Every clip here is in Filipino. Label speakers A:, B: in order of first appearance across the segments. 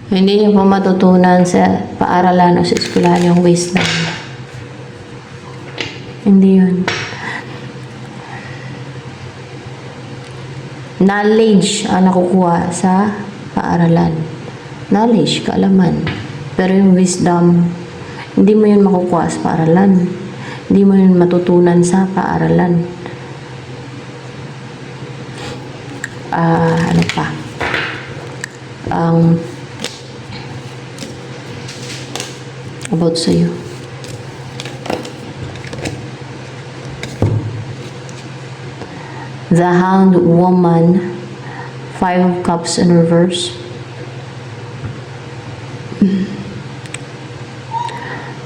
A: Hindi niyo pa matutunan sa paaralan o sa eskwelahan yung wisdom. Hindi yun. Knowledge ang nakukuha sa paaralan. Knowledge, kaalaman. Pero yung wisdom, hindi mo yun makukuha sa paaralan. Hindi mo yun matutunan sa paaralan. Ano pa? About sa'yo. The Hanged Woman, 5 of Cups in reverse.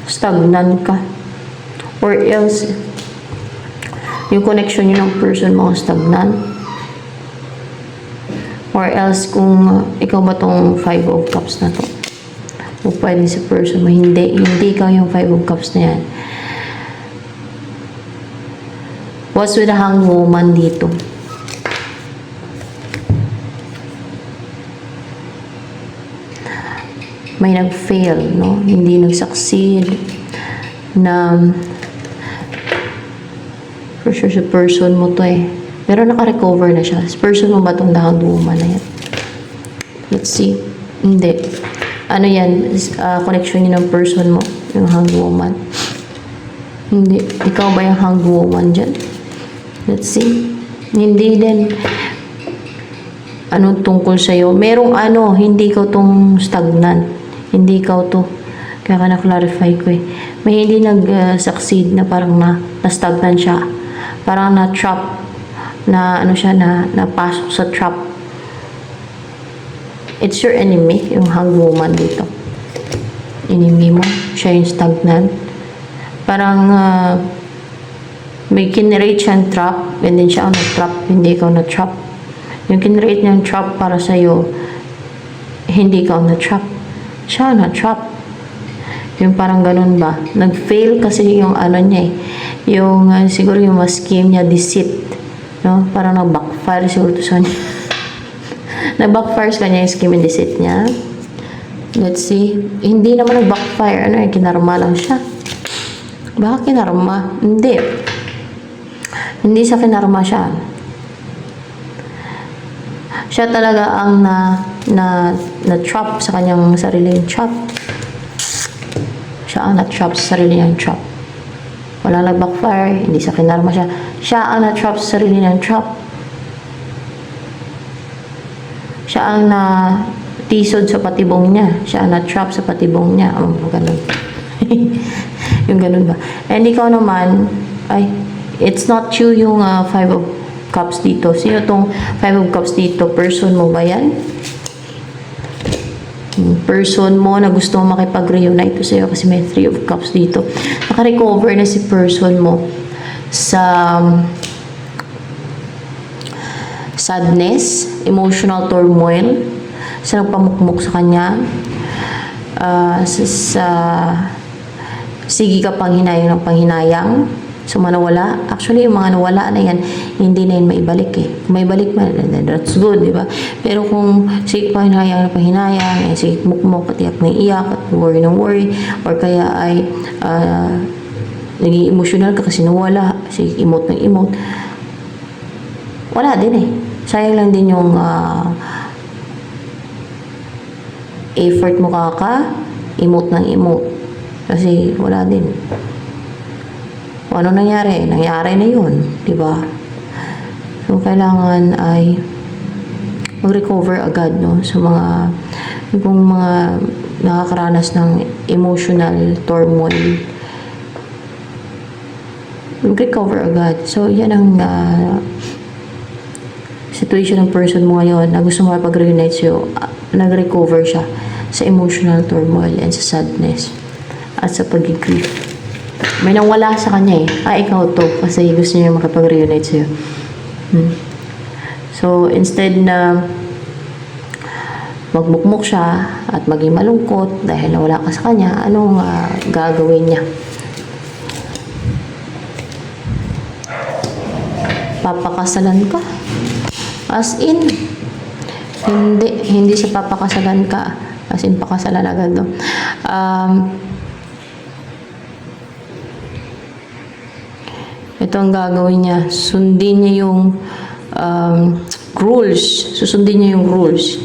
A: Stagnant ka. Or else, yung connection nyo ng person mo stagnant. Or else, kung ikaw ba tong 5 of Cups na to? O pwede sa person mo, hindi ikaw yung 5 of Cups na yan. What's with the Hanged Woman dito? May nag-fail, no? Hindi nag-succeed na for sure sa person mo to eh. Pero naka-recover na siya. Sa person mo ba itong the Hanged Woman na yan? Let's see. Hindi. Ano yan? Connection yun ng person mo. Yung Hanged Woman. Hindi. Ikaw ba yung Hanged Woman dyan? Let's see. Hindi din. Anong tungkol sa'yo? Merong ano, hindi ikaw tong stagnant. Hindi ikaw to. Kaya ka na-clarify ko eh. May hindi nag-succeed na parang na-stagnant siya. Parang na-trap. Na ano siya, napasok sa trap. It's your enemy, yung Hanged Woman dito. Enemy mo. Siya yung stagnant. Parang may kinrate siyang trap, and then siya ang na-trap, hindi ikaw na-trap. Yung kinrate niyang trap para sa'yo, hindi ikaw na-trap. Siya na-trap. Yung parang ganun ba? Nag-fail kasi yung ano niya eh. Yung siguro yung scheme niya, deceit. No? Parang nag-backfire siguro to sa kanya. Nag-backfire sa kanya yung scheme and deceit niya. Let's see. Hindi naman nag-backfire. Ano eh, kinarma lang siya. Baka kinarma? Hindi. Hindi sa kinarma siya. Siya talaga ang na-trap sa kanyang sariling trap. Siya ang na-trap sa sarili niyang trap. Walang nag-backfire, hindi sa kinarma siya. Siya ang na-trap sa sarili niyang trap. Siya ang na-tisod sa patibong niya. Siya ang na-trap sa patibong niya. Ganun. Yung ganun ba? And ikaw naman, it's not you yung 5 of Cups dito. Sino tong 5 of Cups dito? Person mo ba yan? Person mo na gusto mo makipag-reunite to sa'yo kasi may 3 of Cups dito. Naka-recover na si person mo sa sadness, emotional turmoil, sa nagpamukmuk sa kanya, sige ka panghinayang ng panghinayang, so manawala. Actually, yung mga nawala na yan, hindi na yun maibalik eh. Kung maibalik man, that's good, di ba? Pero kung sige panghinayang ng panghinayang, sige mukmuk, patiyak ng iyak, at worry ng worry, or kaya ay naging emotional ka kasi nawala, sige emote ng emote, wala din eh. Sayang lang din yung effort mo emote ng emote. Kasi wala din. Kung ano nangyari? Nangyari na yun. Diba? So, kailangan ay mag-recover agad, no? So, kung mga nakakaranas ng emotional turmoil, mag-recover agad. So, yan ang situation ng person mo ngayon na gusto mo pag-reunite sa'yo. Nag-recover siya sa emotional turmoil and sa sadness at sa pag-grief. May nawala sa kanya eh. Ikaw to. Kasi gusto niya makapag-reunite sa'yo. So, instead na magmukmuk siya at maging malungkot dahil nawala ka sa kanya, anong gagawin niya? Papakasalan ka? As in, hindi sa papakasalan ka. As in, pakasalan agad, no? Ito ang gagawin niya. Sundin niya yung rules. Susundin niya yung rules.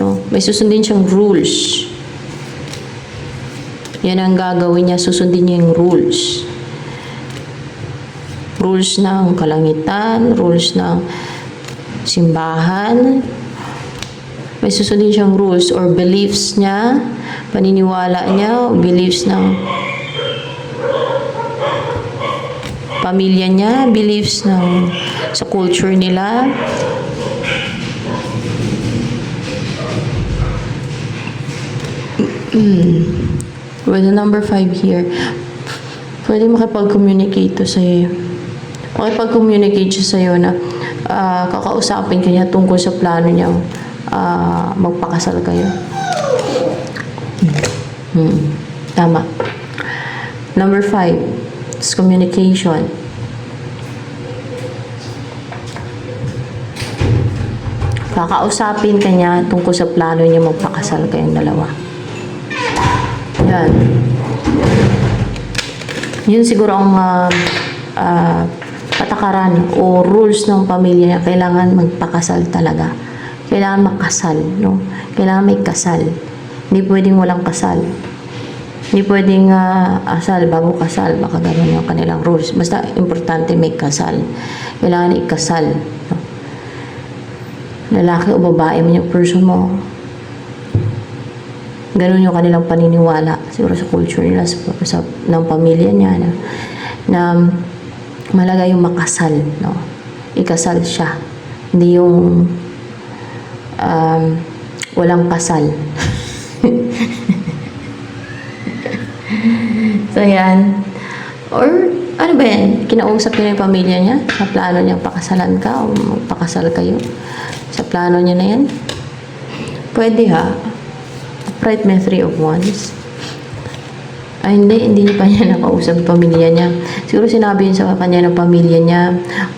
A: No? May susundin siyang rules. Yan ang gagawin niya. Susundin niya yung rules. Rules ng kalangitan, rules ng simbahan. May susundin siyang rules or beliefs niya, paniniwala niya, beliefs ng pamilya niya, beliefs ng sa culture nila. With the number 5 here, pwede makipag-communicate to sa'yo. Makipag-communicate siya sa'yo na kakausapin ka niya tungkol sa plano niyang magpakasal kayo. Tama. Number 5 is communication. Kakausapin ka niya tungkol sa plano niya magpakasal kayong dalawa. Yan. Yun siguro ang patakaran o rules ng pamilya niya. Kailangan magpakasal talaga. Kailangan makasal, no? Kailangan may kasal. Hindi pwedeng walang kasal. Hindi pwedeng asal bago kasal. Baka ganun yung kanilang rules. Basta importante may kasal. Kailangan ikasal, no? Lalaki o babae man yung person mo. Ganun yung kanilang paniniwala. Siguro sa culture nila, ng pamilya niya na malaga yung makasal, no? Ikasal siya. Hindi yung walang kasal. So, yan. Or, ano ba yan? Kinausap niya yung pamilya niya sa plano niyang pakasalan ka o magpakasal kayo. Sa plano niya na yan. Pwede ha. Upright may 3 of Wands. Ay, hindi pa niya nakausap yung pamilya niya. Siguro sinabi yun sa kanya ng pamilya niya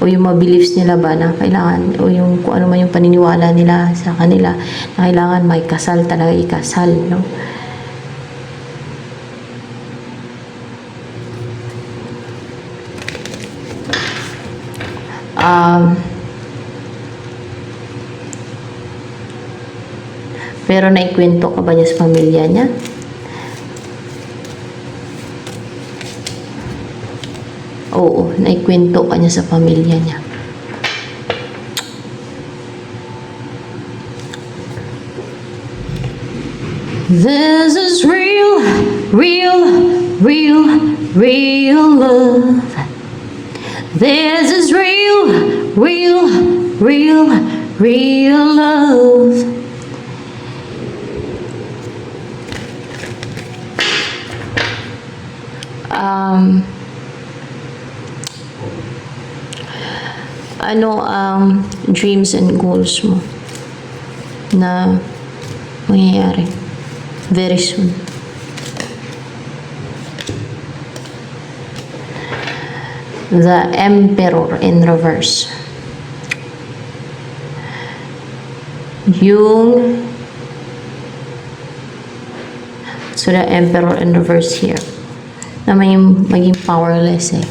A: o yung mga beliefs nila ba na kailangan o yung kung ano man yung paniniwala nila sa kanila na kailangan may kasal talaga, ikasal, no? Pero naikwento ka ba niya sa pamilya niya? Oo, naikwento ka niya sa pamilya niya. This is real, real, real, real love. This is real, real, real, real love. Ano ang dreams and goals mo na mangyayari very soon? The Emperor in reverse. So the Emperor in reverse here. Na maging powerless eh.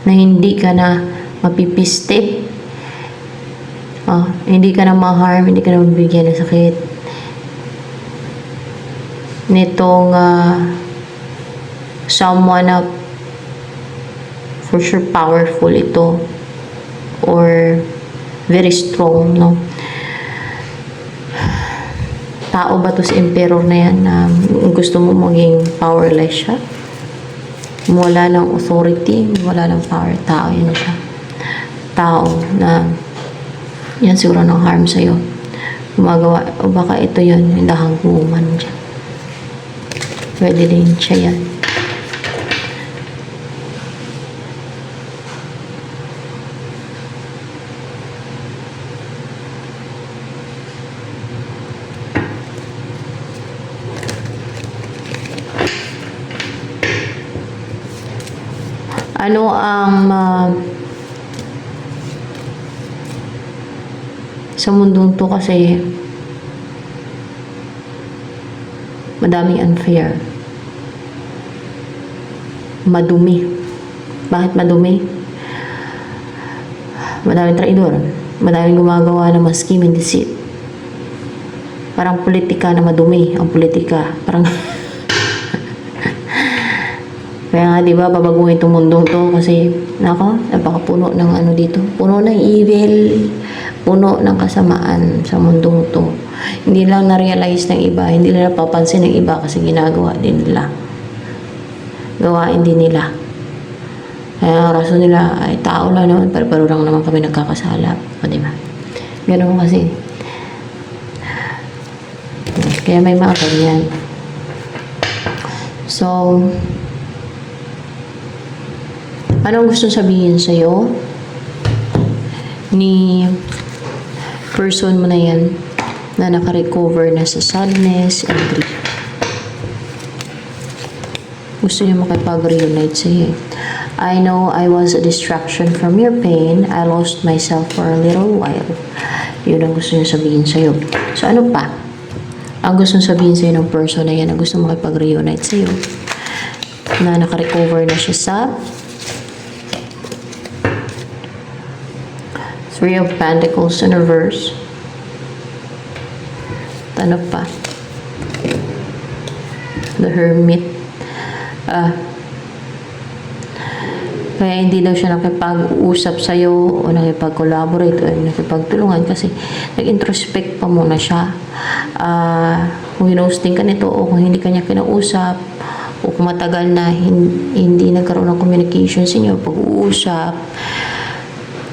A: Na hindi ka na mapipiste. Hindi ka na ma-harm, hindi ka na mabigyan ng sakit. Nitong someone na for sure powerful ito or very strong, no? Tao ba to si Emperor na yan na gusto mo maging powerless siya? Wala ng authority, wala ng power. Tao yun siya. Tao na yan siguro ng harm sa'yo. Gumagawa, o baka ito yun, yung dahang woman dyan. Pwede din siya yan. Ano ang Sa mundong to kasi, madaming unfair. Madumi. Bakit madumi? Madaming traidor. Madaming gumagawa ng scheme and deceit. Parang politika na madumi ang politika. Parang kaya nga, di ba, babaguhin itong mundong to kasi, nako, napakapuno ng ano dito. Puno ng evil, puno ng kasamaan sa mundong to. Hindi lang na-realize ng iba, hindi lang napapansin ng iba kasi ginagawa din nila. Gawain din nila. Kaya ang rason nila ay tao lang naman, pero lang naman kami nagkakasala. O, di ba? Ganun kasi. Kaya may mga ganyan. So, anong gusto sabihin sa'yo ni person mo na yan na naka-recover na sa sadness and grief? Gusto niya makipag-reunite sa'yo. I know I was a distraction from your pain. I lost myself for a little while. Yun ang gusto niya sabihin sa'yo. So, ano pa? Ang gusto sabihin sa'yo ng person na yan na gusto makipag-reunite sa'yo na naka-recover na siya sa Three of Pentacles in reverse. Ano pa? The Hermit. Kaya hindi daw siya nakipag-usap sa'yo o nakipag-collaborate o nakipagtulungan kasi nag-introspect pa muna siya. Kung hinosting ka nito o kung hindi ka niya kinausap o kung matagal na hindi nagkaroon ng communication sa inyo, pag-uusap,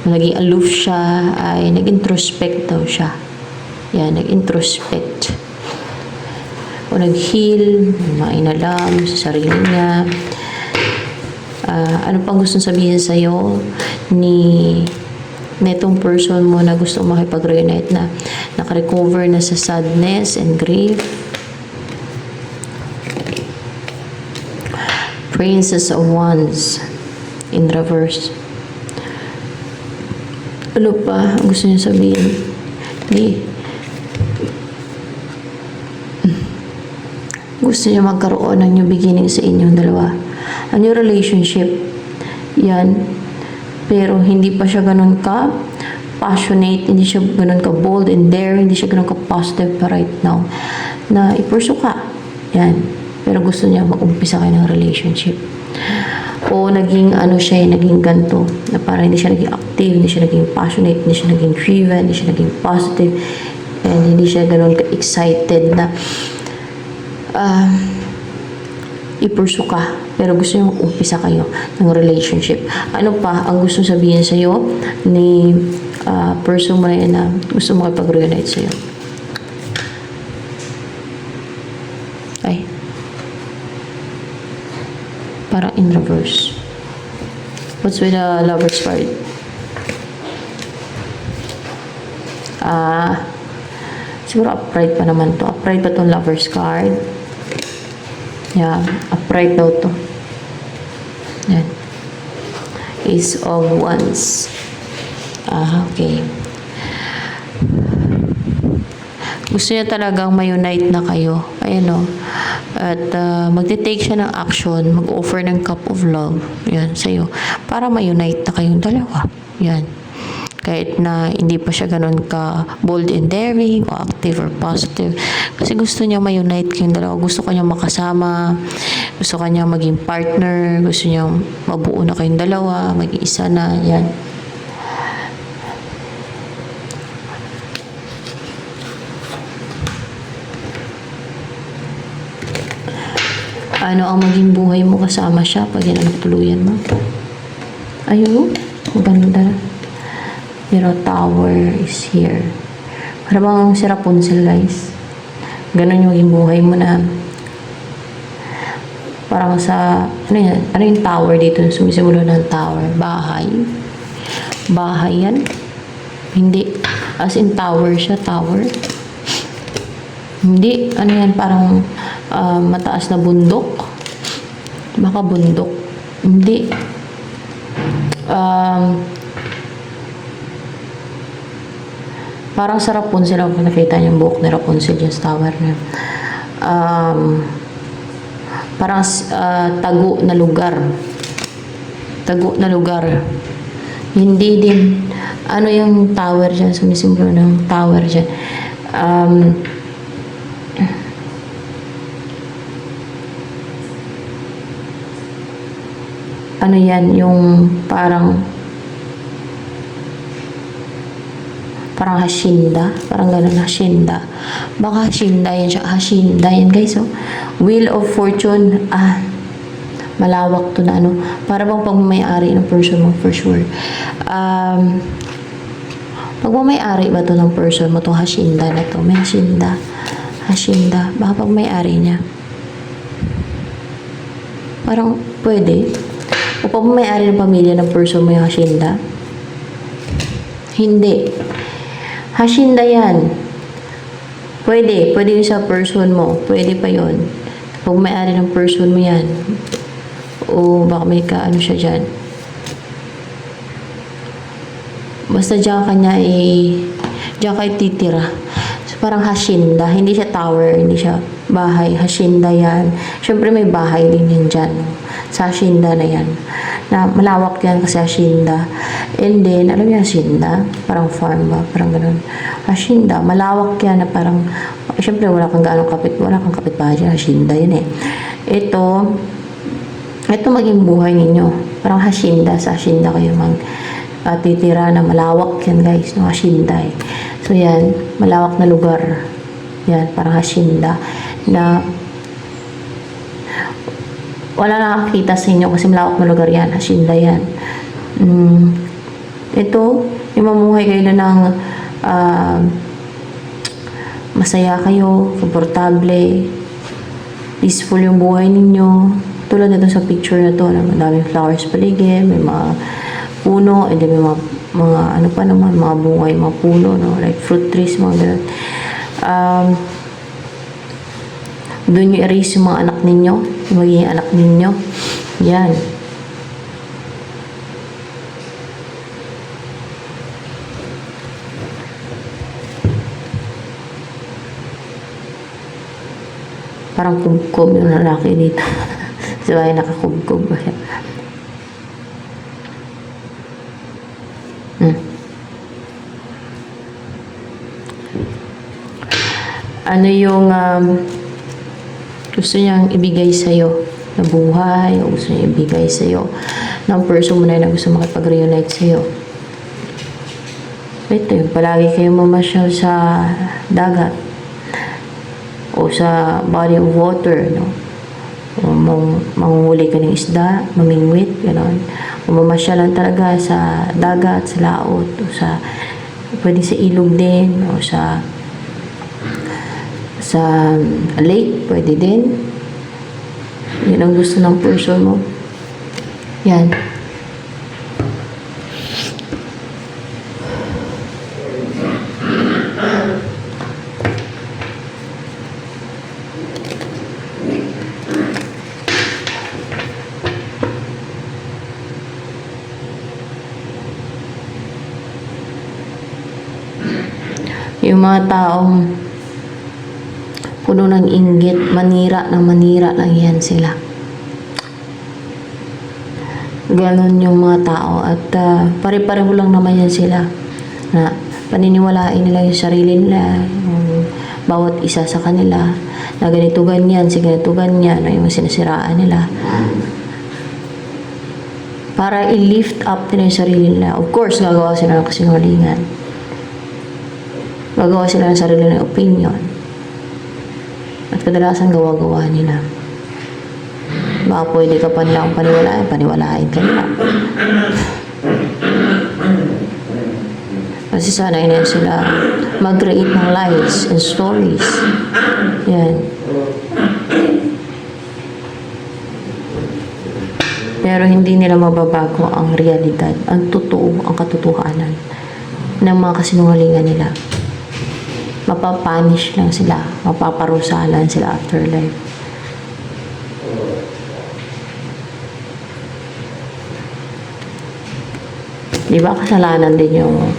A: naging aloof siya, ay nag-introspect daw siya. Yan, nag-introspect. O nag-heal, mainalam sa sarili niya. Ano pang gusto sabihin sa'yo ni netong person mo na gusto makipag-reunite na naka-recover na sa sadness and grief? Princess of Wands in reverse. Ano pa ang gusto niya sabihin? Gusto niya magkaroon ng new beginning sa inyong dalawa. A new relationship. Yan. Pero hindi pa siya ganun ka passionate, hindi siya ganun ka bold and dare, hindi siya ganun ka positive pa right now. Na ipursu ka. Yan. Pero gusto niya mag-umpisa kayo ng relationship. O naging naging ganto na parang hindi siya naging active, hindi siya naging passionate, hindi siya naging driven, hindi siya naging positive, and hindi siya ganun ka-excited na ipursu ka. Pero gusto niya mag-umpisa kayo ng relationship. Ano pa ang gusto sabihin sa'yo ni person mo na yan na gusto makipag-reunite sa'yo? Ay. Parang in reverse. What's with the Lover's card? Siguro upright pa naman to. Upright pa tong Lover's card. Yeah, upright daw to. Yan. Ace of Wands. Okay. Gusto niya talagang ma-unite na kayo. Ayan o. At magte-take siya ng action, mag-offer ng cup of love. Yan, sa'yo. Para ma-unite na kayong dalawa. Yan. Kahit na hindi pa siya ganun ka bold and daring o active or positive. Kasi gusto niya ma-unite kayong dalawa. Gusto kanya makasama. Gusto kanya maging partner. Gusto niya mabuo na kayong dalawa. Mag-iisa na. Yan. Ano ang maging buhay mo kasama siya pag yan ang tuluyan mo? Ayun, maganda. Pero Tower is here. Para bang si Rapunzel, guys. Ganon yung maging buhay mo na parang sa, ano yan? Ano yung tower dito? Sumisimulo ng tower. Bahay. Bahay yan? Hindi. As in tower siya, tower. Hindi. Ano yan? Parang mataas na bundok. Baka bundok. Hindi. Parang sa Rapunzel, kung nakita niyo yung buhok ni Rapunzel dyan sa tower na yun. Parang tago na lugar. Tago na lugar. Hindi din, ano yung tower dyan, sumisimbolo ng tower dyan. Ano yan, yung parang hasyenda, parang ganun, hasyenda. Baka hasyenda yan siya, hasyenda yan guys. So, Wheel of Fortune, malawak to na ano, para bang pagmamayari ng person mo for sure. Pagmamayari ba to ng person mo, to hasyenda na to, may hasyenda, baka pagmamayari niya. Parang pwede. O pagmamayari ng pamilya ng person mo yung hasyenda. Hindi. Hasyenda yan. Pwede yun sa person mo. Pwede pa yun. Pag may-ari ng person mo yan. O baka may kaano siya dyan. Basta dyan ka titira. So, parang hasyenda. Hindi siya tower, hindi siya bahay. Hasyenda yan. Siyempre may bahay din yan dyan. Sa hasyenda na yan. Na malawak yan kasi hasyenda. And then, alam niyo hasyenda? Parang farm ba? Parang ganun. Hasyenda, malawak yan na parang, siyempre wala kang kapitbahay dyan. Hasyenda yan eh. Ito maging buhay ninyo. Parang hasyenda, sa hasyenda kayo titira na malawak yan guys. No, hasyenda eh. So yan, malawak na lugar. Yan, parang hasyenda. Na wala nakakita sa inyo kasi malawak na lugar yan. Hasyenda yan. Ito, yung mamuhay kayo na ng masaya kayo, komportable, peaceful yung buhay ninyo. Tulad nito sa picture na to, madaming flowers paligid, may mga puno, and then may mga ano pa naman, mga bunga, mga puno, no? Like fruit trees, mga ganun. Doon nyo erase yung mga anak ninyo, yung magiging anak ninyo. Yan. Parang kubkob yung lalaki dito. So, ay nakakubkob. Ano yung gusto niyang ibigay sa'yo na buhay, o gusto niyang ibigay sa'yo ng person mo na gusto makipag-reunite sa'yo. Ito yung palagi kayong mamasyal sa dagat o sa body of water, no? O manguhuli ka ng isda, mamingwit, gano'n. O mamasyalan talaga sa dagat, sa laot, o sa, pwede sa ilog din, o sa lake, pwede din. Yan ang gusto ng person mo. Yan. Yung mga taong puno ng inggit, manira lang yan sila. Ganon yung mga tao at pare-pareho lang naman yan sila na paniniwalain nila yung sarili nila, yung bawat isa sa kanila na ganito ganyan, si ganito ganyan, na yung sinasiraan nila para i-lift up nila yung sarili nila. Of course, gagawa sila ng kasinungalingan. Gagawa sila ng sarili ng opinion. At kadalasan gawa-gawa nila. Baka pwede ka pa nilang paniwalain ka nila. Kasi sanay na sila mag-create ng lies and stories. Yan. Pero hindi nila mababago ang realidad, ang totoo, ang katotohanan ng mga kasinungalingan nila. Mapapunish lang sila, mapaparusalan sila afterlife. Di ba kasalanan din yung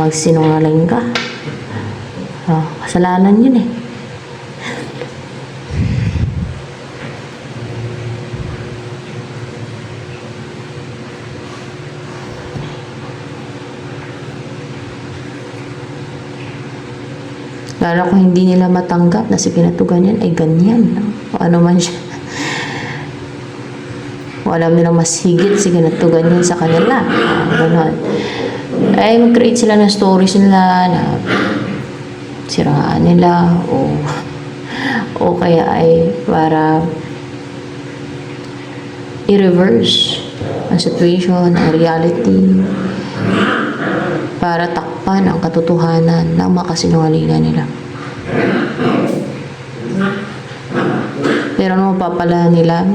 A: magsinungaling ka? Kasalanan yun eh. Lalo kung hindi nila matanggap na si Pinatugan yan ay ganyan. O ano man siya. O alam nila mas higit si Pinatugan yan sa kanila. Ganon. Ay mag-create sila ng stories nila na siraan nila o kaya ay para i-reverse ang situation, ang reality, para takpan ang katotohanan ng makasinungalingan nila. Pero ano mapapala nila?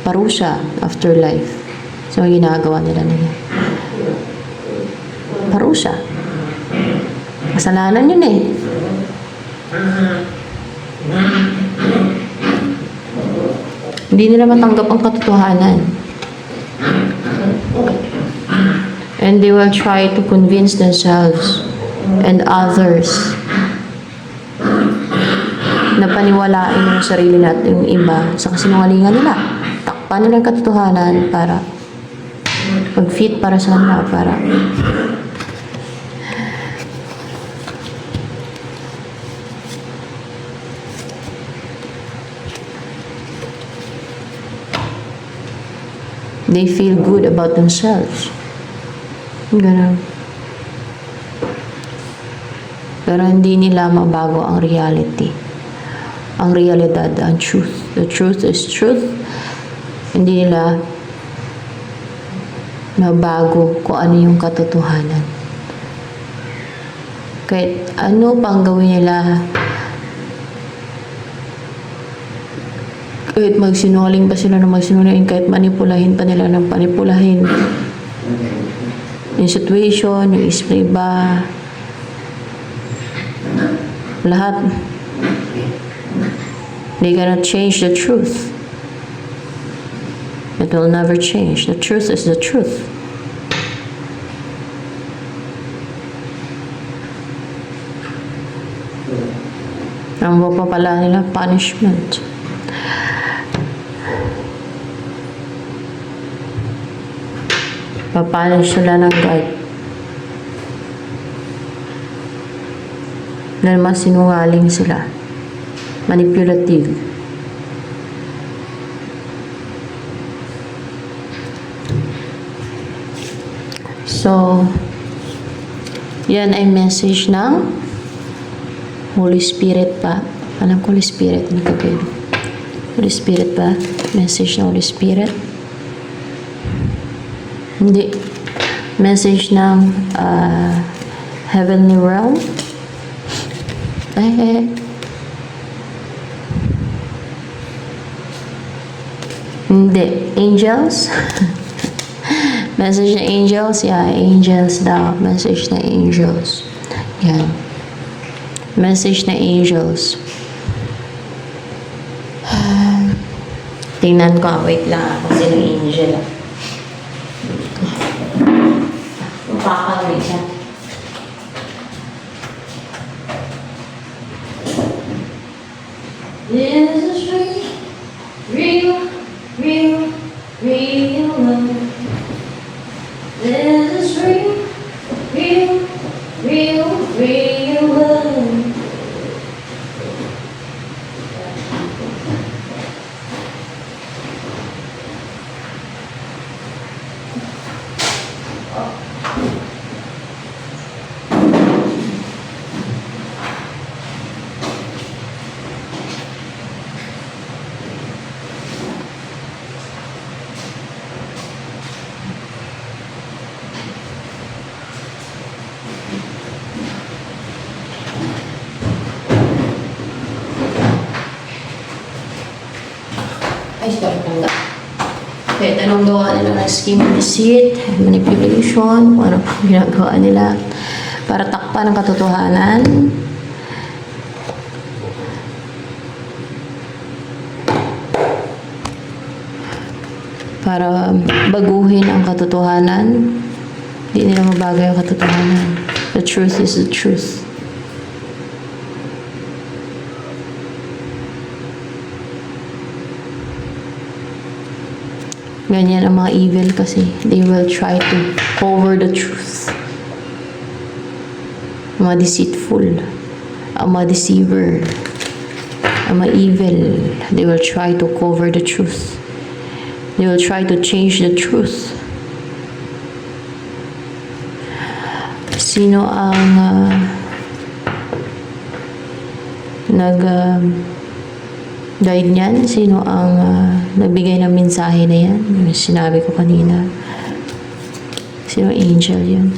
A: Parusa, afterlife. So, ginagawa nila nila. Parusa. Kasalanan yun eh. Hindi nila matanggap ang katotohanan. And they will try to convince themselves and others na paniwalain ng sarili natin yung iba sa kasinungalingan nila. Takpan nila ang katotohanan para mag-fit para sa kanila, para they feel good about themselves. Ganun. Pero hindi nila mabago ang reality. Ang realidad, ang truth. The truth is truth. Hindi nila mabago kung ano yung katotohanan. Kahit ano pang gawin nila, kahit magsinungaling pa sila ng magsinungaling, kahit manipulahin pa nila ng panipulahin yung situation, yung iba, lahat, they cannot change the truth. It will never change. The truth is the truth. Ang mapapala nila, punishment. Papanish sila ng God. Dahil mas sinungaling sila. Manipulative. So, yan ay message ng Holy Spirit pa. Alam ko Holy Spirit na kagawin. Holy Spirit pa. Message ng Holy Spirit. Hindi. Message ng Heavenly Realm. Hindi. Angels. Message ng angels. Yeah, angels daw. Message ng angels. Yan. Message ng angels. Tingnan ko. Wait lang. Kasi ng angel. Magpapagawin siya. This is real, real, real love. This is real, real, real, real love. Ay, sorry tangga. Kahit anong gawa nila ng scheme and deceit, manipulation, kung ano pang ginagawa nila para takpan ang katotohanan. Para baguhin ang katotohanan. Hindi nila mabagay ang katotohanan. The truth is the truth. Ganyan ang mga evil kasi. They will try to cover the truth. Mga deceitful. Ang mga deceiver. Ang mga evil. They will try to cover the truth. They will try to change the truth. Sino ang guide niyan? Sino ang nagbigay ng mensahe na yan? Yung sinabi ko kanina. Sino angel yun?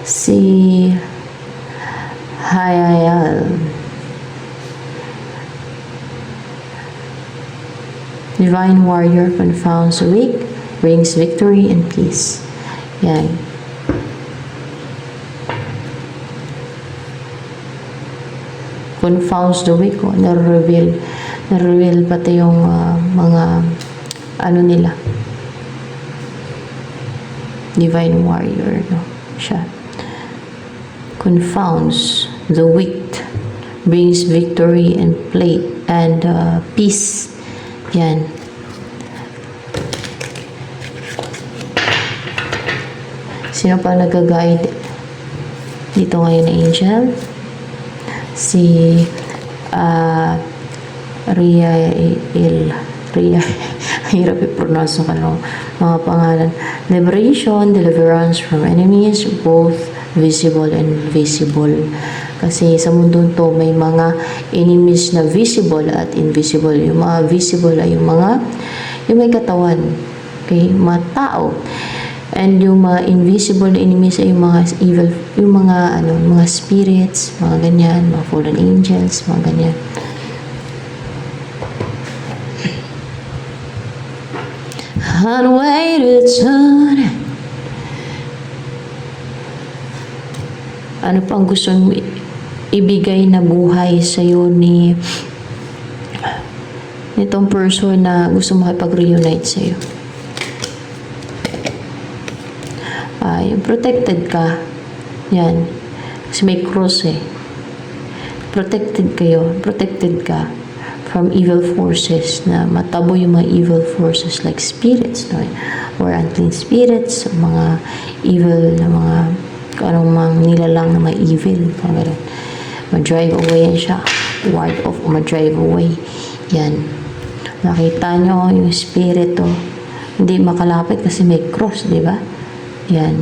A: Si Hayayal. Divine warrior confounds the weak, brings victory and peace. Yan. Confounds the weak. Na-reveal pati yung mga ano nila. Divine warrior, no? Siya. Confounds the weak, brings victory and peace. Yan. Sino pa nag-guide dito ngayon na angel? Si Ria hirap i-pronounce ng mga pangalan. Liberation, deliverance from enemies, both visible and invisible. Kasi sa mundo to may mga enemies na visible at invisible. Yung mga visible ay yung may katawan. Okay? Mga tao. And yung mga invisible na enemies ay yung mga evil, yung mga spirits, mga ganyan, mga fallen angels, mga ganyan. Unweighted sun. Ano pang gusto mong ibigay na buhay sa'yo nitong person na gusto makipag-reunite sa'yo? Yung protected ka. Yan. Kasi may cross eh. Protected ka from evil forces, na matabo yung mga evil forces like spirits, no? Or unclean spirits, mga evil na mga anong mga nilalang na mga evil. Ma-drive away yan siya. Ward off, ma-drive away. Yan. Nakita nyo yung spirito. Hindi makalapit kasi may cross, di ba? Yan.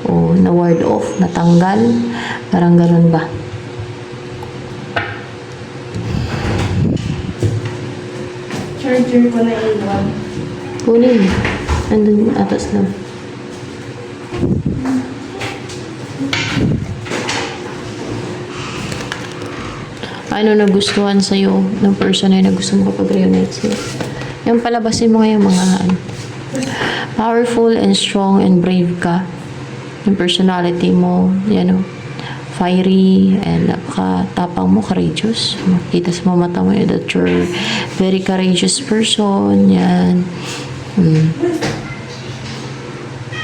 A: O, na-ward off, natanggal. Parang ganun ba?
B: Charger ko na iwan.
A: Kunin. Nandun atas lang. Ano nagustuhan sa'yo ng person na gusto mo kapag-reunite sa'yo? Yung palabasin mo ngayon mga powerful and strong and brave ka. Yung personality mo, fiery and napaka-tapang mo, courageous. Makita sa mga mata mo that you're very courageous person. Yan.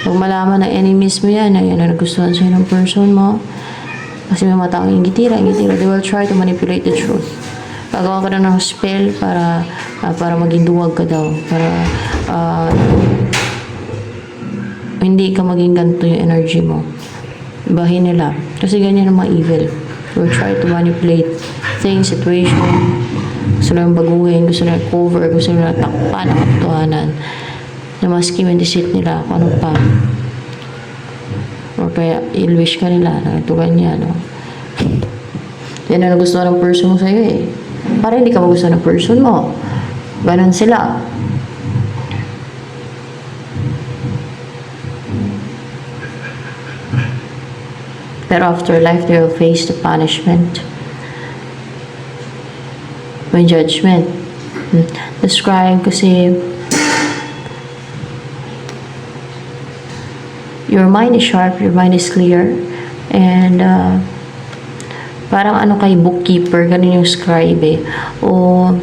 A: Pag malaman ng enemies mo yan na nagustuhan sa'yo ng person mo, kasi may mata kang gitira, they will try to manipulate the truth. Gagawa ka na ng spell para maging duwag ka daw. Para hindi ka maging ganito yung energy mo. Ibahin nila. Kasi ganyan ang mga evil. They will try to manipulate things, situation. Gusto nila baguhin, gusto nila cover, gusto nila takpan ang katotohanan. Na maski yung deceit nila, kung ano pa. Or kaya il-wish ka nila na ito ganyan, no? Yan ang nagustuhan ng person mo sa'yo eh. Para hindi ka magustuhan ng person mo. Ganon sila. Pero after life, they will face the punishment. May judgment. Describe kasi your mind is sharp, your mind is clear, and parang kay bookkeeper, ganun yung scribe eh. O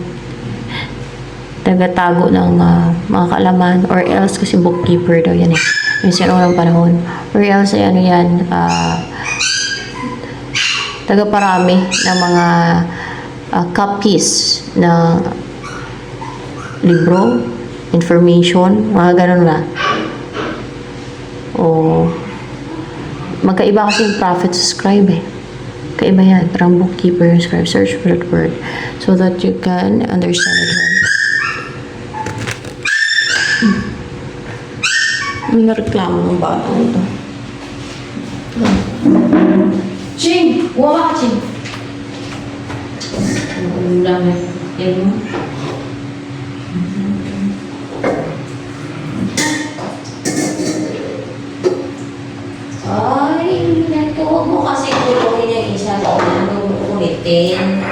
A: tagatago ng mga kaalaman, or else kasi bookkeeper daw yan eh. Yung sinunang panahon. Or else ay tagaparami ng mga copies na libro, information, mga ganun ba? O magkaiba kasi yung prophet sa scribe eh. Kaiba yan. Parang bookkeeper yung scribe. Search for that word so that you can understand it well. May nareklamo ng batang ito. Ching! Uwawa ka, Ching! Ang dami. Yan mo. Ay, yan ko. Huwag mo kasi tulungin yung isa. Huwag mo ulitin.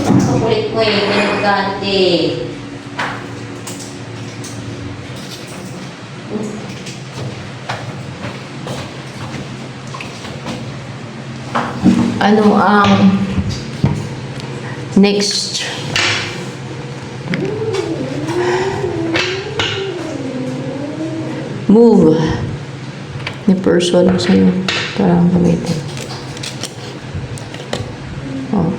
A: Ang kulit mo eh. Pinagkante. Ano ang next move ni person sa'yo para gamitin? Oh.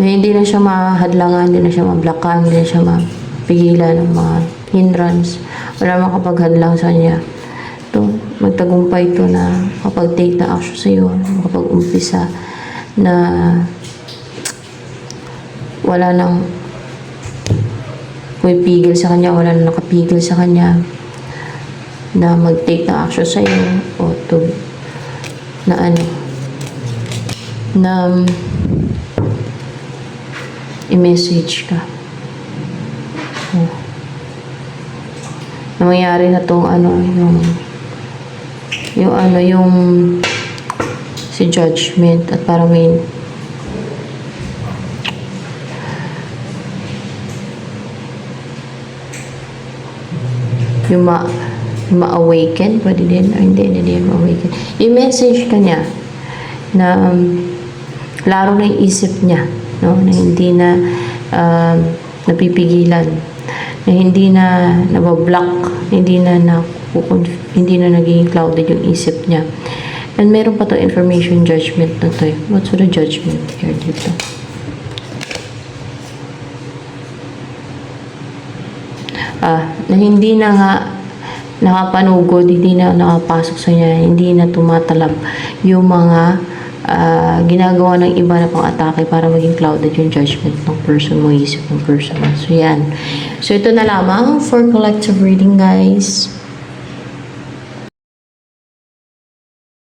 A: Hindi na siya mahadlangan, hindi na siya mablakan, hindi na siya mapigilan ng mga hindrance. Wala makapaghadlang sa kanya. Ito, magtagumpay ito na kapag-take na action sa'yo, kapag-umpisa na wala nang pumipigil sa kanya, wala nang nakapigil sa kanya na mag-take na action sa'yo o to na ano na i-message ka. Oh. Na mangyari na tong ano yung si judgment at parang may yung ma-awaken, pwede din, hindi ma-awaken. Yung message ka niya na laro na yung isip niya, no? Na hindi na napipigilan, na hindi na nabablock, hindi na naging clouded yung isip niya. And meron pa to information judgment na to. What's the judgment here dito? Na hindi na nga nakapanugod, hindi na nakapasok sa niya, hindi na tumatalab yung mga ginagawa ng iba na pang-atake para maging clouded yung judgment ng person mo, isip ng person. So, yan. So, ito na lamang for collective reading, guys.